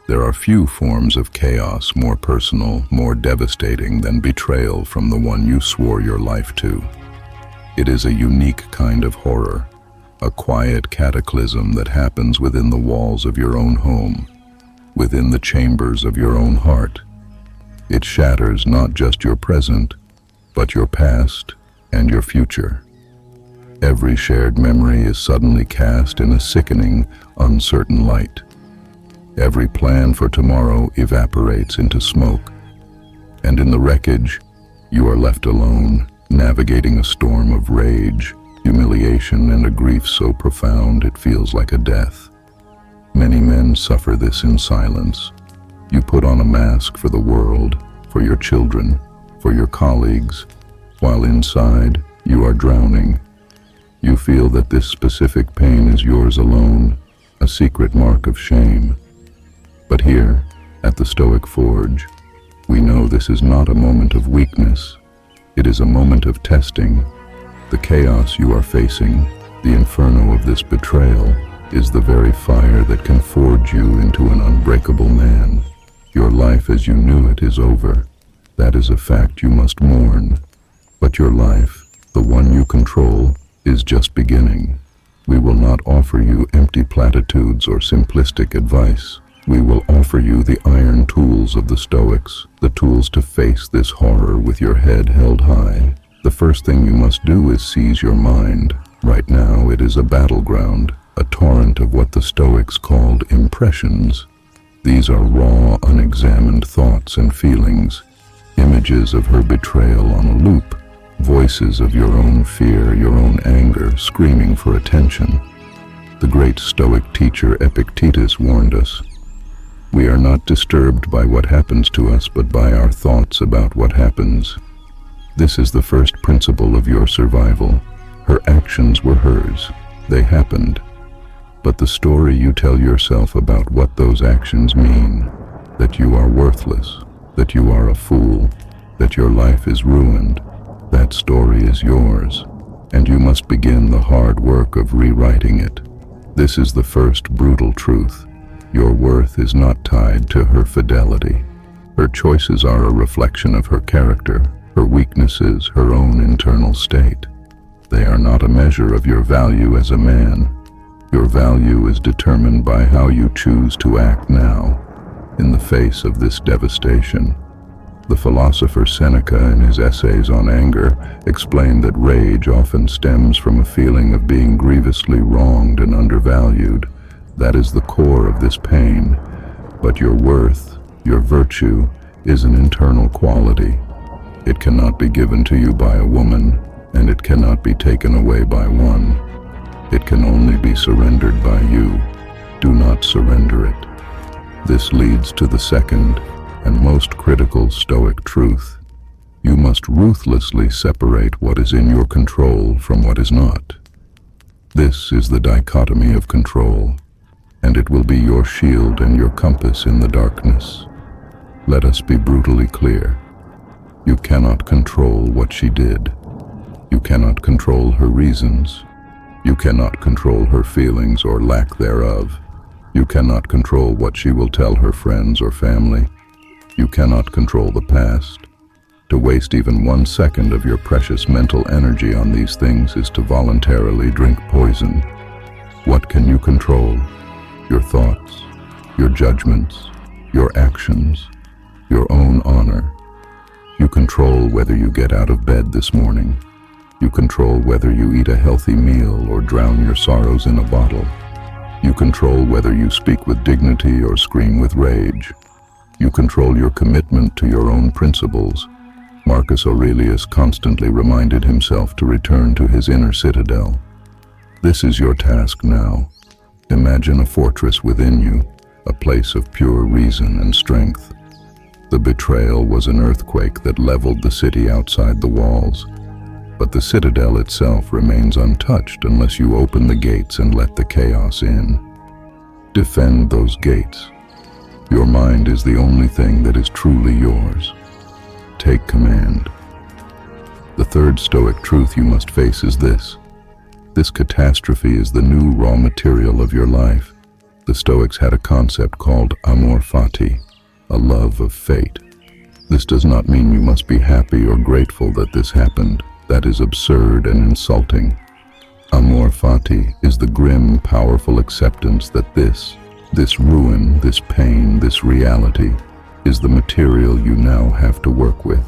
There are few forms of chaos more personal, more devastating than betrayal from the one you swore your life to. It is a unique kind of horror, a quiet cataclysm that happens within the walls of your own home, within the chambers of your own heart. It shatters not just your present, but your past and your future. Every shared memory is suddenly cast in a sickening, uncertain light. Every plan for tomorrow evaporates into smoke, and in the wreckage, you are left alone, navigating a storm of rage, humiliation, and a grief so profound it feels like a death. Many men suffer this in silence. You put on a mask for the world, for your children, for your colleagues, while inside you are drowning. You feel that this specific pain is yours alone, a secret mark of shame. But here, at the Stoic Forge, we know this is not a moment of weakness. It is a moment of testing. The chaos you are facing, the inferno of this betrayal, is the very fire that can forge you into an unbreakable man. Your life as you knew it is over. That is a fact you must mourn. But your life, the one you control, is just beginning. We will not offer you empty platitudes or simplistic advice. We will offer you the iron tools of the Stoics, the tools to face this horror with your head held high. The first thing you must do is seize your mind. Right now it is a battleground, a torrent of what the Stoics called impressions. These are raw, unexamined thoughts and feelings, images of her betrayal on a loop, voices of your own fear, your own anger, screaming for attention. The great Stoic teacher Epictetus warned us, "We are not disturbed by what happens to us, but by our thoughts about what happens." This is the first principle of your survival. Her actions were hers. They happened. But the story you tell yourself about what those actions mean, that you are worthless, that you are a fool, that your life is ruined, that story is yours, and you must begin the hard work of rewriting it. This is the first brutal truth. Your worth is not tied to her fidelity. Her choices are a reflection of her character, her weaknesses, her own internal state. They are not a measure of your value as a man. Your value is determined by how you choose to act now, in the face of this devastation. The philosopher Seneca, in his essays on anger, explained that rage often stems from a feeling of being grievously wronged and undervalued. That is the core of this pain. But your worth, your virtue, is an internal quality. It cannot be given to you by a woman, and it cannot be taken away by one. It can only be surrendered by you. Do not surrender it. This leads to the second and most critical Stoic truth. You must ruthlessly separate what is in your control from what is not. This is the dichotomy of control, and it will be your shield and your compass in the darkness. Let us be brutally clear. You cannot control what she did. You cannot control her reasons. You cannot control her feelings or lack thereof. You cannot control what she will tell her friends or family. You cannot control the past. To waste even 1 second of your precious mental energy on these things is to voluntarily drink poison. What can you control? Your thoughts, your judgments, your actions, your own honor. You control whether you get out of bed this morning. You control whether you eat a healthy meal or drown your sorrows in a bottle. You control whether you speak with dignity or scream with rage. You control your commitment to your own principles. Marcus Aurelius constantly reminded himself to return to his inner citadel. This is your task now. Imagine a fortress within you, a place of pure reason and strength. The betrayal was an earthquake that leveled the city outside the walls. But the citadel itself remains untouched unless you open the gates and let the chaos in. Defend those gates. Your mind is the only thing that is truly yours. Take command. The third Stoic truth you must face is this. This catastrophe is the new raw material of your life. The Stoics had a concept called Amor Fati, a love of fate. This does not mean you must be happy or grateful that this happened. That is absurd and insulting. Amor Fati is the grim, powerful acceptance that this ruin, this pain, this reality is the material you now have to work with.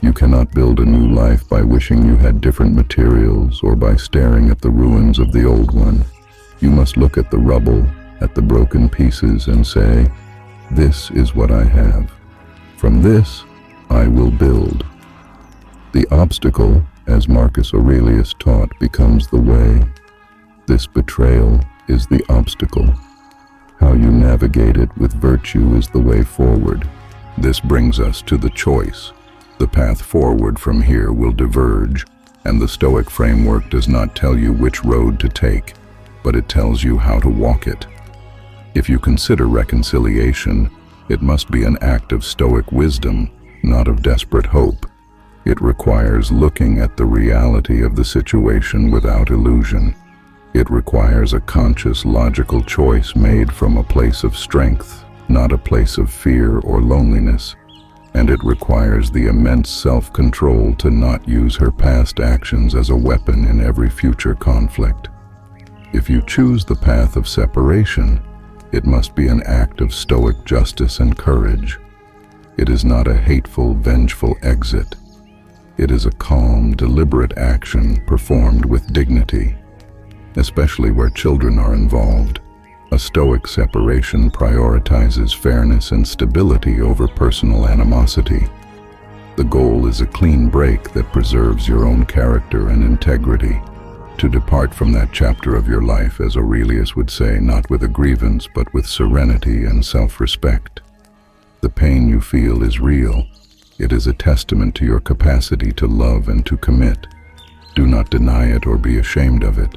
You cannot build a new life by wishing you had different materials or by staring at the ruins of the old one. You must look at the rubble, at the broken pieces, and say, "This is what I have. From this, I will build." The obstacle, as Marcus Aurelius taught, becomes the way. This betrayal is the obstacle. How you navigate it with virtue is the way forward. This brings us to the choice. The path forward from here will diverge, and the Stoic framework does not tell you which road to take, but it tells you how to walk it. If you consider reconciliation, it must be an act of Stoic wisdom, not of desperate hope. It requires looking at the reality of the situation without illusion. It requires a conscious, logical choice made from a place of strength, not a place of fear or loneliness. And it requires the immense self-control to not use her past actions as a weapon in every future conflict. If you choose the path of separation, it must be an act of Stoic justice and courage. It is not a hateful, vengeful exit. It is a calm, deliberate action performed with dignity. Especially where children are involved, a Stoic separation prioritizes fairness and stability over personal animosity. The goal is a clean break that preserves your own character and integrity. To depart from that chapter of your life, as Aurelius would say, not with a grievance, but with serenity and self-respect. The pain you feel is real. It is a testament to your capacity to love and to commit. Do not deny it or be ashamed of it.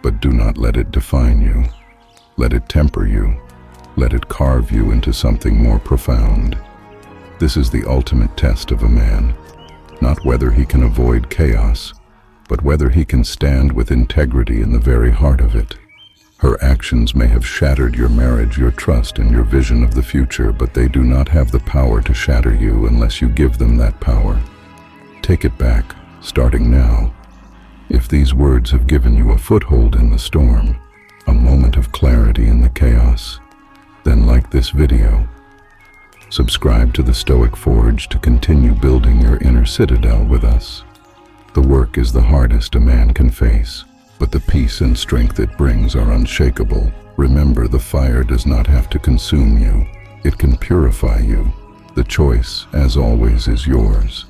But do not let it define you. Let it temper you. Let it carve you into something more profound. This is the ultimate test of a man, not whether he can avoid chaos, but whether he can stand with integrity in the very heart of it. Her actions may have shattered your marriage, your trust, and your vision of the future, but they do not have the power to shatter you unless you give them that power. Take it back, starting now. If these words have given you a foothold in the storm, a moment of clarity in the chaos, then like this video. Subscribe to the Stoic Forge to continue building your inner citadel with us. The work is the hardest a man can face, but the peace and strength it brings are unshakable. Remember, the fire does not have to consume you. It can purify you. The choice, as always, is yours.